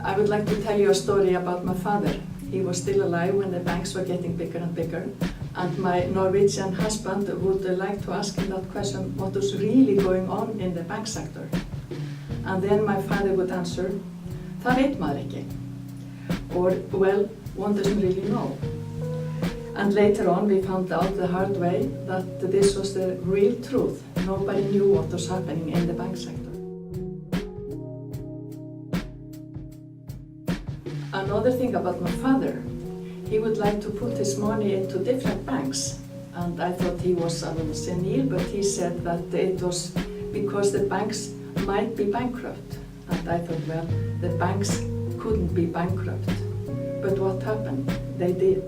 I would like to tell you a story about my father. He was still alive when the banks were getting bigger and bigger, and my Norwegian husband would like to ask him that question, what was really going on in the bank sector? And then my father would answer, það veit maður ekki. Or, well, one doesn't really know. And later on we found out the hard way that this was the real truth. Nobody knew what was happening in the bank sector. Another thing about my father, he would like to put his money into different banks. And I thought he was a little senile, but he said that it was because the banks might be bankrupt. And I thought, well, the banks couldn't be bankrupt. But what happened? They did.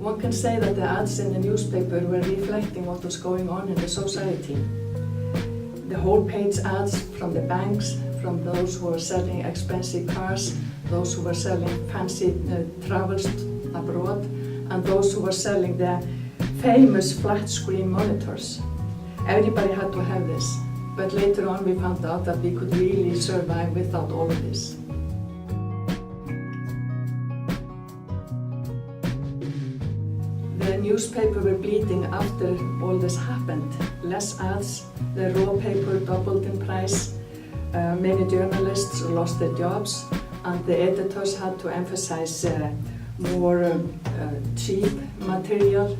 One can say that the ads in the newspaper were reflecting what was going on in the society. The whole page ads from the banks, from those who were selling expensive cars, those who were selling fancy travels abroad, and those who were selling the famous flat screen monitors. Everybody had to have this, but later on we found out that we could really survive without all of this. The newspaper were bleeding after all this happened. Less ads, the raw paper doubled in price, many journalists lost their jobs, and the editors had to emphasize more cheap material,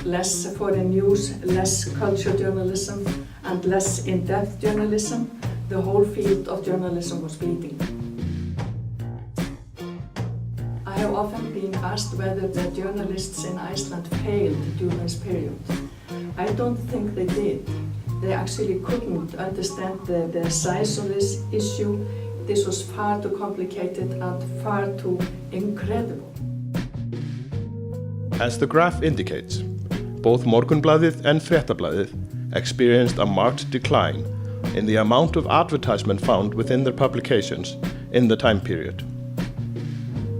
less foreign news, less culture journalism, and less in-depth journalism. The whole field of journalism was bleeding. I have often been asked whether the journalists in Iceland failed during this period. I don't think they did. They actually couldn't understand the size of this issue. This was far too complicated and far too incredible. As the graph indicates, both Morgunblaðið and Fréttablaðið experienced a marked decline in the amount of advertisement found within their publications in the time period,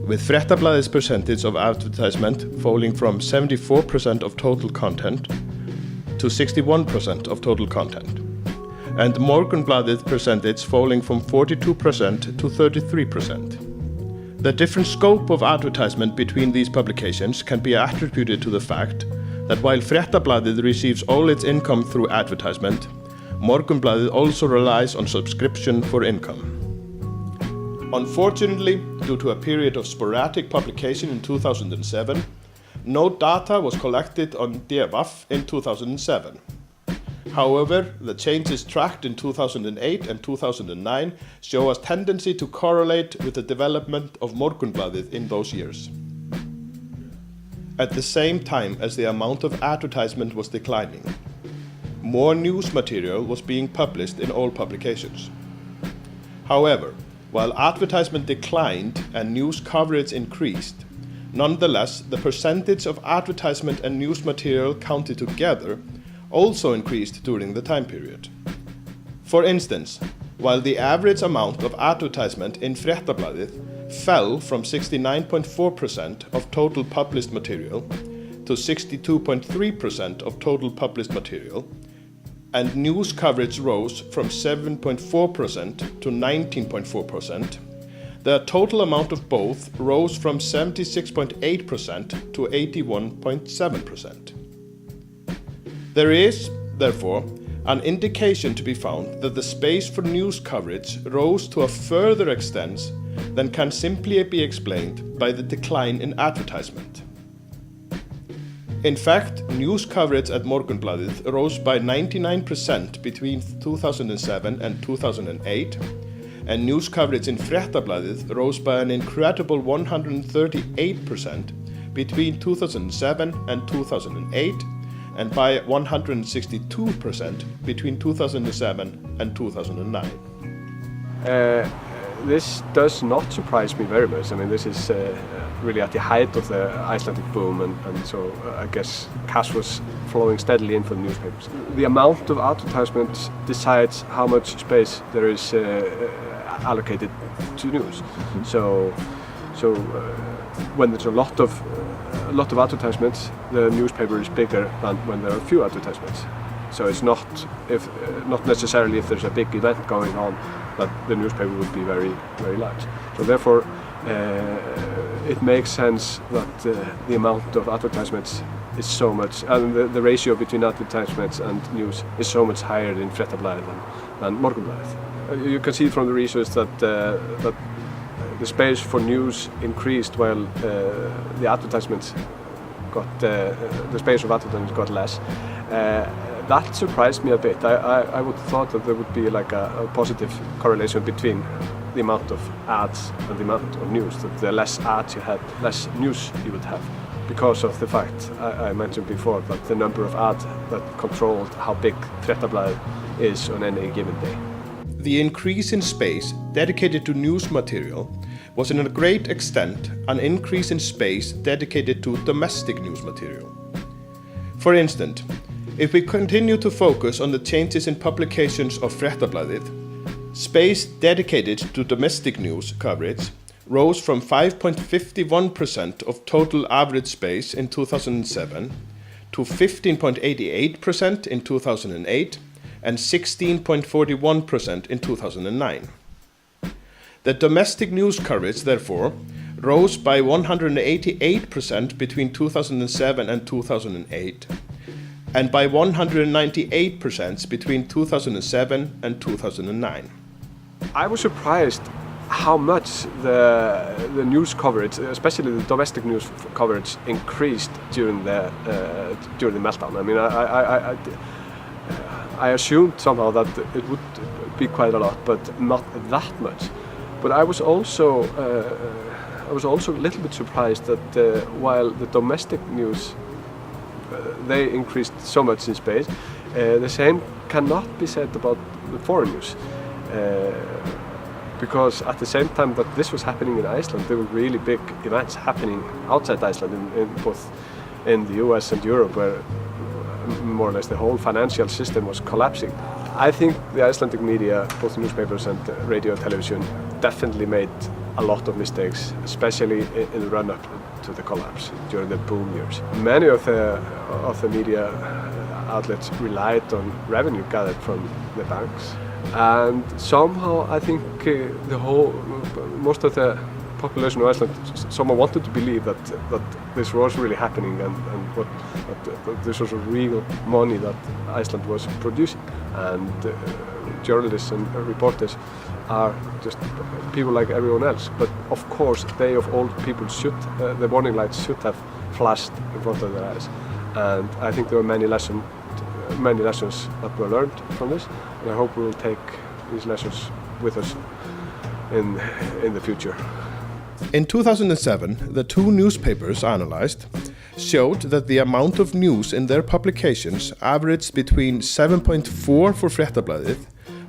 with Fréttablaðið's percentage of advertisement falling from 74% of total content to 61% of total content, and Morgunblaðið's percentage falling from 42% to 33%. The different scope of advertisement between these publications can be attributed to the fact that while Fréttablaðið receives all its income through advertisement, Morgunblaðið also relies on subscription for income. Unfortunately, due to a period of sporadic publication in 2007, no data was collected on DFF in 2007. However, the changes tracked in 2008 and 2009 show a tendency to correlate with the development of Morgunblaðið in those years. At the same time as the amount of advertisement was declining, more news material was being published in all publications. However, while advertisement declined and news coverage increased, nonetheless, the percentage of advertisement and news material counted together also increased during the time period. For instance, while the average amount of advertisement in Fréttablaðið fell from 69.4% of total published material to 62.3% of total published material, and news coverage rose from 7.4% to 19.4%, the total amount of both rose from 76.8% to 81.7%. There is, therefore, an indication to be found that the space for news coverage rose to a further extent than can simply be explained by the decline in advertisement. In fact, news coverage at Morgunblaðið rose by 99% between 2007 and 2008, and news coverage in Fréttablaðið rose by an incredible 138% between 2007 and 2008, and by 162% between 2007 and 2009. This does not surprise me very much. I mean, this is really at the height of the Icelandic boom, and so I guess cash was flowing steadily in for the newspapers. The amount of advertisements decides how much space there is allocated to news. So when there's a lot of advertisements, the newspaper is bigger than when there are few advertisements. So it's not necessarily if there's a big event going on that the newspaper would be very, very large. So therefore, it makes sense that the amount of advertisements is so much, and the ratio between advertisements and news is so much higher in Fréttablaðið than Morgunblaðið. You can see from the research that the space for news increased while the advertisements the space of advertisements got less. That surprised me a bit. I would have thought that there would be like a positive correlation between the amount of ads and the amount of news. That the less ads you had, less news you would have, because of the fact I mentioned before that the number of ads that controlled how big Fréttablaðið is on any given day. The increase in space dedicated to news material was in a great extent an increase in space dedicated to domestic news material. For instance, if we continue to focus on the changes in publications of Fréttablaðið, space dedicated to domestic news coverage rose from 5.51% of total average space in 2007 to 15.88% in 2008 and 16.41% in 2009. The domestic news coverage, therefore, rose by 188% between 2007 and 2008, and by 198% between 2007 and 2009. I was surprised how much the news coverage, especially the domestic news coverage, increased during the meltdown. I mean, I assumed somehow that it would be quite a lot, but not that much. But I was also a little bit surprised that while the domestic news they increased so much in space, the same cannot be said about the foreign news. Because at the same time that this was happening in Iceland, there were really big events happening outside Iceland, in both in the US and Europe, where more or less the whole financial system was collapsing. I think the Icelandic media, both newspapers and radio and television, definitely made a lot of mistakes, especially in the run-up to the collapse during the boom years. Many of the media outlets relied on revenue gathered from the banks, and somehow I think most of the population of Iceland someone wanted to believe that this was really happening and that this was a real money that Iceland was producing. And journalists and reporters are just people like everyone else. But of course, they of all people the warning lights should have flashed in front of their eyes. And I think there were many lessons that were learned from this. And I hope we will take these lessons with us in the future. In 2007, the two newspapers analyzed showed that the amount of news in their publications averaged between 7.4 for Fréttablaðið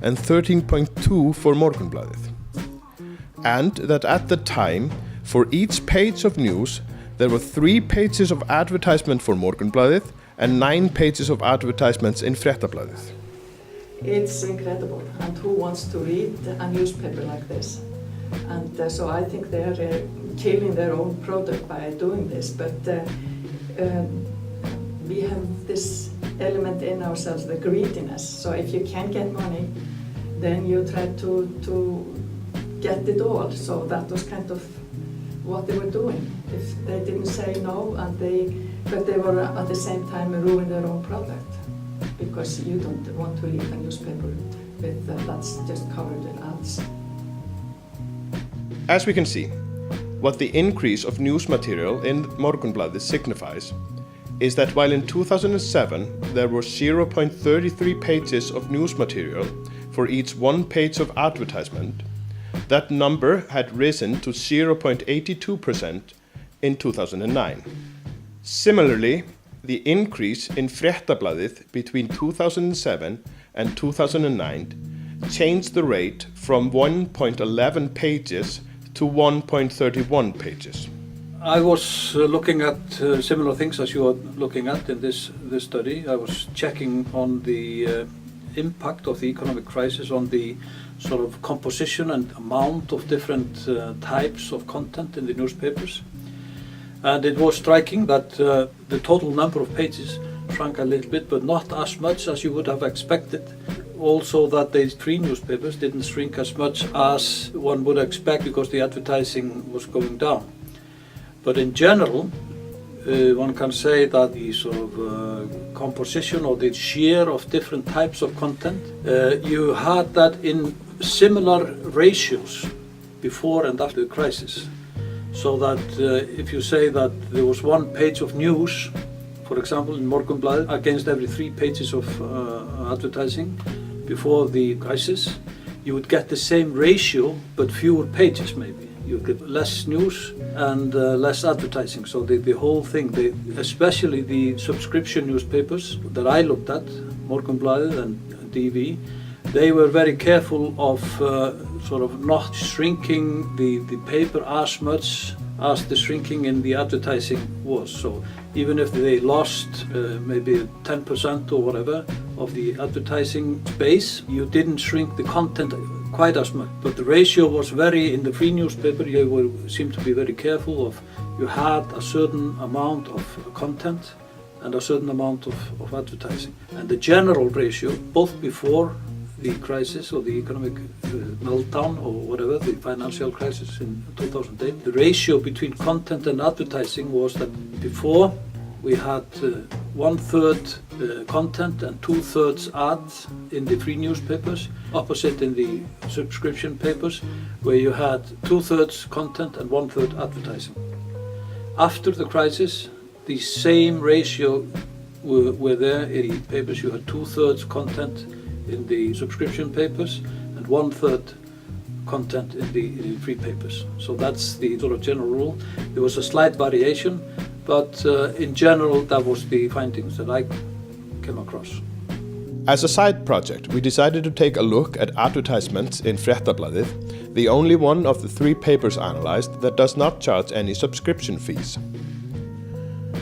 and 13.2 for Morgunblaðið, and that at the time, for each page of news, there were 3 pages of advertisement for Morgunblaðið and 9 pages of advertisements in Fréttablaðið. It's incredible, and who wants to read a newspaper like this? And so I think they're killing their own product by doing this, but we have this element in ourselves, the greediness. So if you can get money, then you try to get it all. So that was kind of what they were doing. If they didn't say no, but they were at the same time ruining their own product, because you don't want to read a newspaper with that's just covered in ads. As we can see, what the increase of news material in Morgunblaðið signifies is that while in 2007 there were 0.33 pages of news material for each 1 page of advertisement, that number had risen to 0.82% in 2009. Similarly, the increase in Fréttablaðið between 2007 and 2009 changed the rate from 1.11 pages to 1.31 pages. I was looking at similar things as you are looking at in this study. I was checking on the impact of the economic crisis on the sort of composition and amount of different types of content in the newspapers. And it was striking that the total number of pages shrank a little bit, but not as much as you would have expected also that the free newspapers didn't shrink as much as one would expect because the advertising was going down. But in general, one can say that the sort of composition or the share of different types of content, you had that in similar ratios before and after the crisis. So that if you say that there was one page of news, for example in Morgunblaðið, against every 3 pages of advertising before the crisis, you would get the same ratio but fewer pages maybe. You get less news and less advertising. So the whole thing, especially the subscription newspapers that I looked at, Morgunblaðið and DV, they were very careful of sort of not shrinking the paper as much as the shrinking in the advertising was. So even if they lost maybe 10% or whatever of the advertising space, you didn't shrink the content quite as much. But the ratio was very, in the free newspaper, you seemed to be very careful of, you had a certain amount of content and a certain amount of advertising. And the general ratio, both before the crisis or the economic meltdown or whatever, the financial crisis in 2008, the ratio between content and advertising was that before we had 1/3 content and 2/3 ads in the free newspapers, opposite in the subscription papers, where you had 2/3 content and 1/3 advertising. After the crisis, the same ratio were there in the papers. You had 2/3 content in the subscription papers and 1/3 content in the free papers. So that's the sort of general rule. There was a slight variation, but in general that was the findings that I came across. As a side project, we decided to take a look at advertisements in Fréttablaðið, the only one of the 3 papers analyzed that does not charge any subscription fees.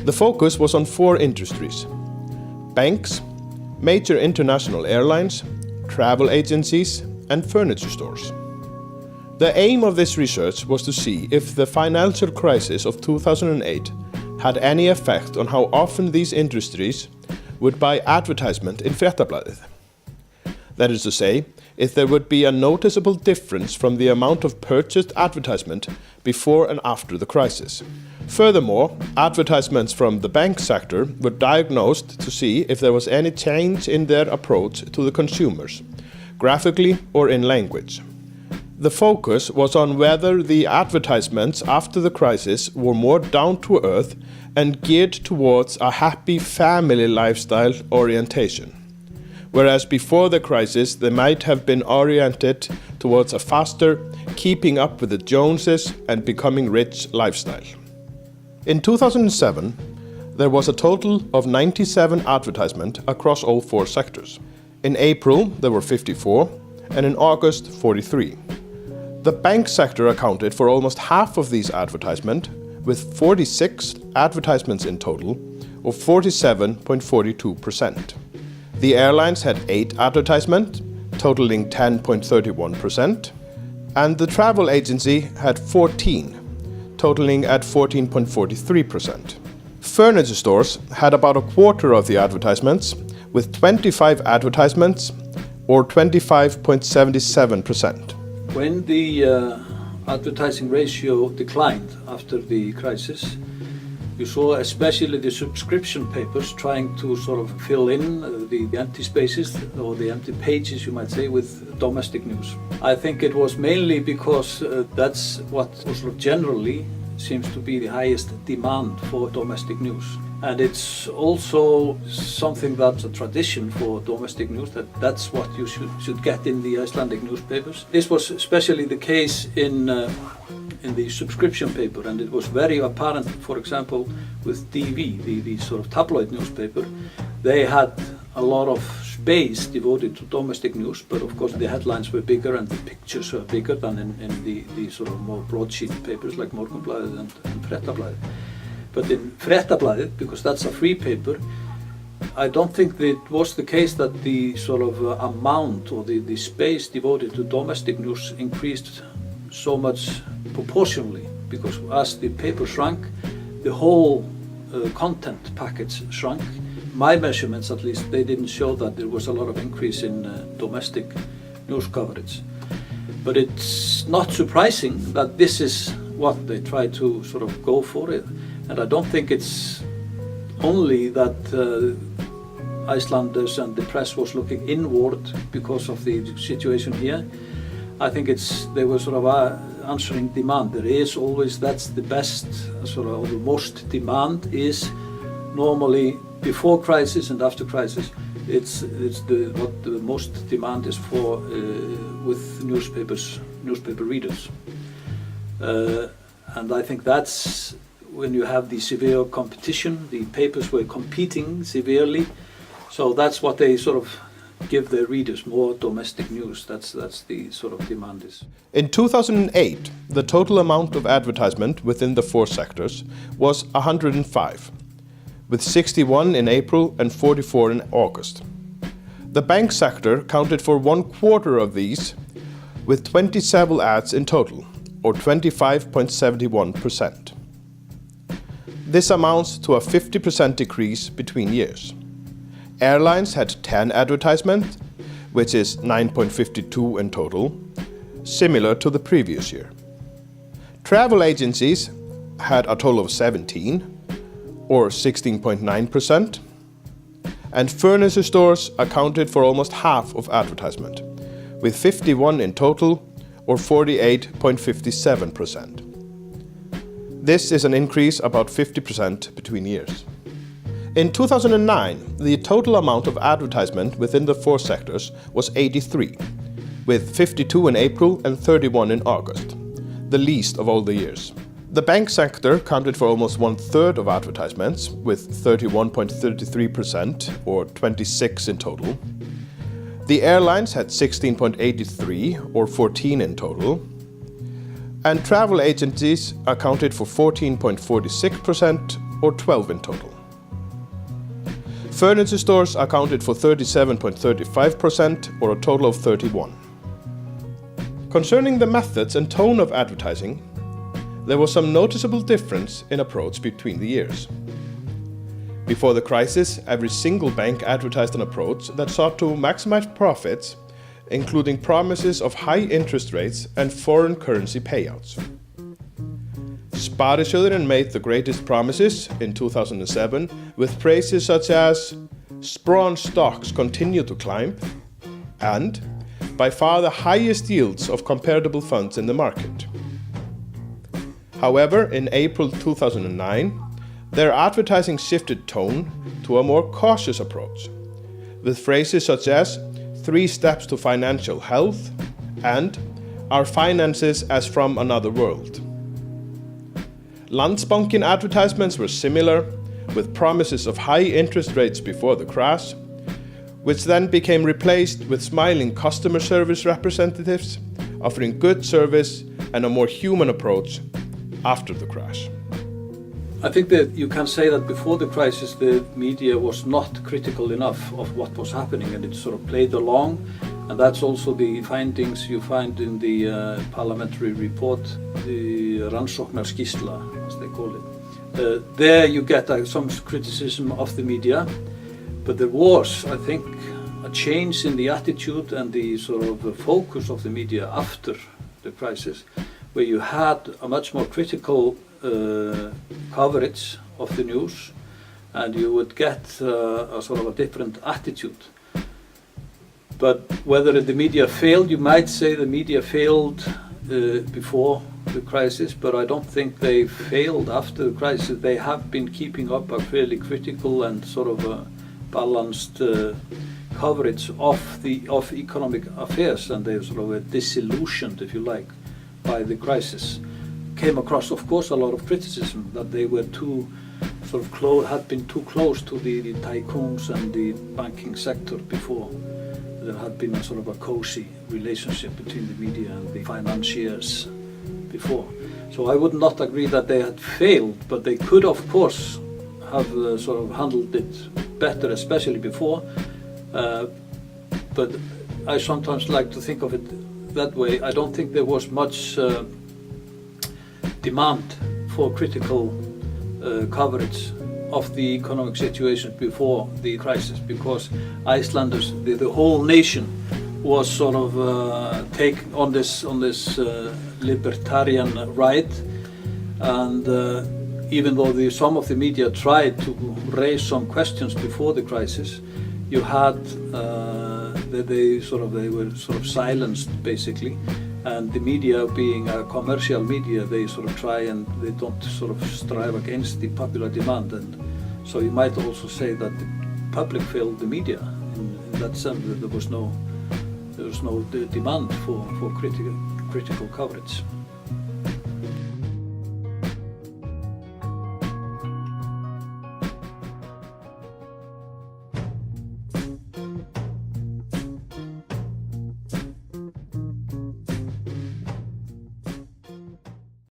The focus was on 4 industries: banks, major international airlines, travel agencies, and furniture stores. The aim of this research was to see if the financial crisis of 2008 had any effect on how often these industries would buy advertisement in Fréttablaðið. That is to say, if there would be a noticeable difference from the amount of purchased advertisement before and after the crisis. Furthermore, advertisements from the bank sector were diagnosed to see if there was any change in their approach to the consumers, graphically or in language. The focus was on whether the advertisements after the crisis were more down to earth and geared towards a happy family lifestyle orientation, whereas before the crisis they might have been oriented towards a faster, keeping up with the Joneses and becoming rich lifestyle. In 2007, there was a total of 97 advertisements across all 4 sectors. In April, there were 54, and in August, 43. The bank sector accounted for almost half of these advertisements, with 46 advertisements in total, or 47.42%. The airlines had 8 advertisements, totaling 10.31%, and the travel agency had 14, totaling at 14.43%. Furniture stores had about a quarter of the advertisements, with 25 advertisements, or 25.77%. When the advertising ratio declined after the crisis, you saw especially the subscription papers trying to sort of fill in the empty spaces or the empty pages, you might say, with domestic news. I think it was mainly because that's what sort of generally seems to be the highest demand for domestic news. And it's also something that's a tradition for domestic news, that's what you should get in the Icelandic newspapers. This was especially the case in the subscription paper, and it was very apparent, for example, with DV, the sort of tabloid newspaper. They had a lot of space devoted to domestic news, but of course the headlines were bigger and the pictures were bigger than in the sort of more broadsheet papers like Morgunblaðið and Fréttablaðið. But in Fréttablaðið, because that's a free paper, I don't think that it was the case that the sort of amount or the space devoted to domestic news increased so much proportionally, because as the paper shrunk, the whole content package shrunk, my measurements at least, they didn't show that there was a lot of increase in domestic news coverage. But it's not surprising that this is what they try to sort of go for it. And I don't think it's only that Icelanders and the press was looking inward because of the situation here. I think they were sort of answering demand. There is always, that's the best, sort of, or the most demand is normally before crisis and after crisis. It's what the most demand is for with newspaper readers. And I think that's when you have the severe competition, the papers were competing severely. So that's what they sort of give their readers, more domestic news. That's the sort of demand is. In 2008, the total amount of advertisement within the four sectors was 105, with 61 in April and 44 in August. The bank sector counted for 1/4 of these, with 27 ads in total, or 25.71%. This amounts to a 50% decrease between years. Airlines had 10 advertisements, which is 9.52 in total, similar to the previous year. Travel agencies had a total of 17, or 16.9%, and furniture stores accounted for almost half of advertisement, with 51 in total, or 48.57%. This is an increase about 50% between years. In 2009, the total amount of advertisement within the four sectors was 83, with 52 in April and 31 in August, the least of all the years. The bank sector counted for almost 1/3 of advertisements, with 31.33%, or 26 in total. The airlines had 16.83, or 14 in total. And travel agencies accounted for 14.46%, or 12 in total. Furniture stores accounted for 37.35%, or a total of 31. Concerning the methods and tone of advertising, there was some noticeable difference in approach between the years. Before the crisis, every single bank advertised an approach that sought to maximize profits, including promises of high interest rates and foreign currency payouts. Sparisjóðurinn made the greatest promises in 2007 with phrases such as "Sprawn stocks continue to climb" and "by far the highest yields of comparable funds in the market." However, in April 2009, their advertising shifted tone to a more cautious approach, with phrases such as 3 steps to financial health and "our finances as from another world." Landsbankin advertisements were similar, with promises of high interest rates before the crash, which then became replaced with smiling customer service representatives offering good service and a more human approach after the crash. I think that you can say that before the crisis the media was not critical enough of what was happening, and it sort of played along, and that's also the findings you find in the parliamentary report, the rannsóknarskýrsla, as they call it. There you get some criticism of the media, but there was, I think, a change in the attitude and the sort of focus of the media after the crisis, where you had a much more critical coverage of the news, and you would get a sort of a different attitude. But whether the media failed, you might say the media failed before the crisis, but I don't think they failed after the crisis. They have been keeping up a fairly critical and sort of a balanced coverage of economic affairs, and they sort of were disillusioned, if you like, by the crisis. Came across, of course, a lot of criticism that they were too sort of had been too close to the tycoons and the banking sector before. There had been a sort of a cozy relationship between the media and the financiers before. So I would not agree that they had failed, but they could, of course, have sort of handled it better, especially before. But I sometimes like to think of it that way. I don't think there was much demand for critical coverage of the economic situation before the crisis, because Icelanders, the whole nation, was sort of take on this libertarian ride, and even though some of the media tried to raise some questions before the crisis, you had they were sort of silenced basically, and the media, being a commercial media, they sort of try and they don't sort of strive against the popular demand, and so you might also say that the public failed the media in that sense, that there was no demand for critical coverage.